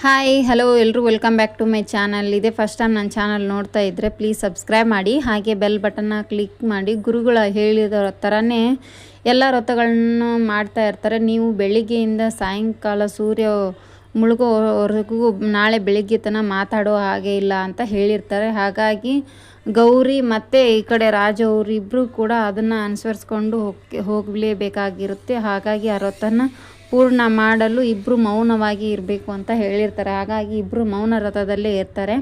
Hi hello ಎಲ್ಲರೂ welcome back to my channel. ಇದೇ first time ನನ್ನ ಚಾನಲ್ ನೋಡ್ತಾ ಇದ್ದರೆ ಪ್ಲೀಸ್ ಸಬ್ಸ್ಕ್ರೈಬ್ ಮಾಡಿ, ಹಾಗೆ ಬೆಲ್ ಬಟನ್ನ ಕ್ಲಿಕ್ ಮಾಡಿ. ಗುರುಗಳ ಹೇಳಿದ ಥರನೇ ಎಲ್ಲ ವ್ರತಗಳನ್ನು ಮಾಡ್ತಾ ಇರ್ತಾರೆ. ನೀವು ಬೆಳಿಗ್ಗೆಯಿಂದ ಸಾಯಂಕಾಲ ಸೂರ್ಯ ಮುಳುಗೋವರೆಗೂ ನಾಳೆ ಬೆಳಿಗ್ಗೆ ತನಕ ಮಾತಾಡೋ ಹಾಗೆ ಇಲ್ಲ ಅಂತ ಹೇಳಿರ್ತಾರೆ. ಹಾಗಾಗಿ ಗೌರಿ ಮತ್ತು ಈ ಕಡೆ ರಾಜ ಅವರಿಬ್ಬರು ಕೂಡ ಅದನ್ನು ಅನುಸರಿಸ್ಕೊಂಡು ಹೋಗಲೇಬೇಕಾಗಿರುತ್ತೆ. ಹಾಗಾಗಿ ಆ ವ್ರತನ ಪೂರ್ಣ ಮಾಡಲು ಇಬ್ಬರು ಮೌನವಾಗಿ ಇರಬೇಕು ಅಂತ ಹೇಳಿರ್ತಾರೆ. ಹಾಗಾಗಿ ಇಬ್ಬರು ಮೌನ ವ್ರತದಲ್ಲೇ ಇರ್ತಾರೆ.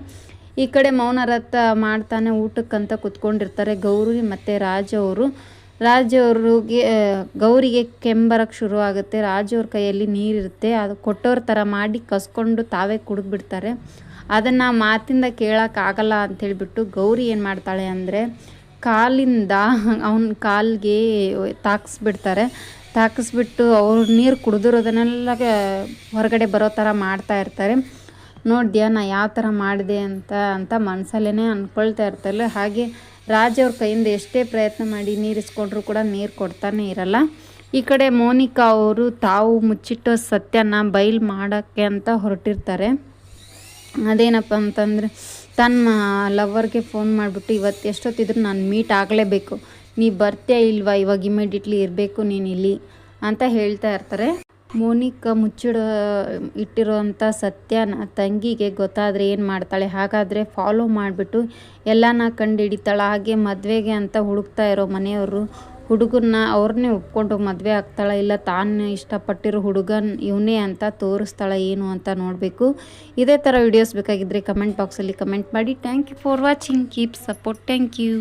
ಈ ಕಡೆ ಮೌನ ವ್ರತ ಮಾಡ್ತಾನೆ ಊಟಕ್ಕಂತ ಕುತ್ಕೊಂಡಿರ್ತಾರೆ ಗೌರಿ ಮತ್ತು ರಾಜ ಅವ್ರಿಗೆ ಗೌರಿಗೆ ಕೆಂಬರಕ್ಕೆ ಶುರು ಆಗುತ್ತೆ. ರಾಜವ್ರ ಕೈಯಲ್ಲಿ ನೀರಿರುತ್ತೆ, ಅದು ಕೊಟ್ಟೋರ ಥರ ಮಾಡಿ ಕಸ್ಕೊಂಡು ತಾವೇ ಕುಡಿದ್ಬಿಡ್ತಾರೆ. ಅದನ್ನು ಮಾತಿಂದ ಕೇಳೋಕ್ಕಾಗಲ್ಲ ಅಂಥೇಳ್ಬಿಟ್ಟು ಗೌರಿ ಏನು ಮಾಡ್ತಾಳೆ ಅಂದರೆ ಕಾಲಿಂದ ಅವನ ಕಾಲಿಗೆ ತಾಕಿಸ್ಬಿಟ್ಟು ಅವ್ರು ನೀರು ಕುಡಿದಿರೋದನ್ನೆಲ್ಲ ಹೊರಗಡೆ ಬರೋ ಥರ ಮಾಡ್ತಾ ಇರ್ತಾರೆ. ನೋಡಿದ್ಯಾ ನಾ ಯಾವ ಥರ ಮಾಡಿದೆ ಅಂತ ಮನಸಲ್ಲೇ ಅಂದ್ಕೊಳ್ತಾ ಇರ್ತಾರೆ. ಹಾಗೆ ರಾಜವ್ರ ಕೈಯಿಂದ ಎಷ್ಟೇ ಪ್ರಯತ್ನ ಮಾಡಿ ನೀರಿಸ್ಕೊಂಡ್ರೂ ಕೂಡ ನೀರು ಕೊಡ್ತಾನೆ ಇರಲ್ಲ. ಈ ಕಡೆ ಮೋನಿಕಾ ಅವರು ತಾವು ಮುಚ್ಚಿಟ್ಟೋ ಸತ್ಯನ ಬಯಲು ಮಾಡೋಕ್ಕೆ ಅಂತ ಹೊರಟಿರ್ತಾರೆ. ಅದೇನಪ್ಪ ಅಂತಂದರೆ ತನ್ನ ಲವ್ವರ್ಗೆ ಫೋನ್ ಮಾಡಿಬಿಟ್ಟು ಇವತ್ತು ಎಷ್ಟೊತ್ತಿದ್ರು ನಾನು ಮೀಟ್ ಆಗಲೇಬೇಕು, ನೀ ಬರ್ತೀಯ ಇಲ್ವಾ, ಇವಾಗ ಇಮಿಡಿಯೇಟ್ಲಿ ಇರಬೇಕು ನೀನು ಇಲ್ಲಿ ಅಂತ ಹೇಳ್ತಾ ಇರ್ತಾರೆ. ಮೋನಿಕಾ ಇಟ್ಟಿರೋಂಥ ಸತ್ಯನ ತಂಗಿಗೆ ಗೊತ್ತಾದರೆ ಏನು ಮಾಡ್ತಾಳೆ? ಹಾಗಾದರೆ ಫಾಲೋ ಮಾಡಿಬಿಟ್ಟು ಎಲ್ಲನ ಕಂಡು ಹಿಡಿತಾಳೆ. ಹಾಗೆ ಮದುವೆಗೆ ಅಂತ ಹುಡುಕ್ತಾ ಇರೋ ಮನೆಯವರು ಹುಡುಗನ್ನ ಅವ್ರನ್ನೇ ಒಪ್ಕೊಂಡು ಮದುವೆ ಆಗ್ತಾಳೆ, ಇಲ್ಲ ತಾನು ಇಷ್ಟಪಟ್ಟಿರೋ ಹುಡುಗನ ಇವನೇ ಅಂತ ತೋರಿಸ್ತಾಳೆ ಏನು ಅಂತ ನೋಡಬೇಕು. ಇದೇ ಥರ ವಿಡಿಯೋಸ್ ಬೇಕಾಗಿದ್ದರೆ ಕಮೆಂಟ್ ಬಾಕ್ಸಲ್ಲಿ ಕಮೆಂಟ್ ಮಾಡಿ. Thank you for watching, keep support. Thank you.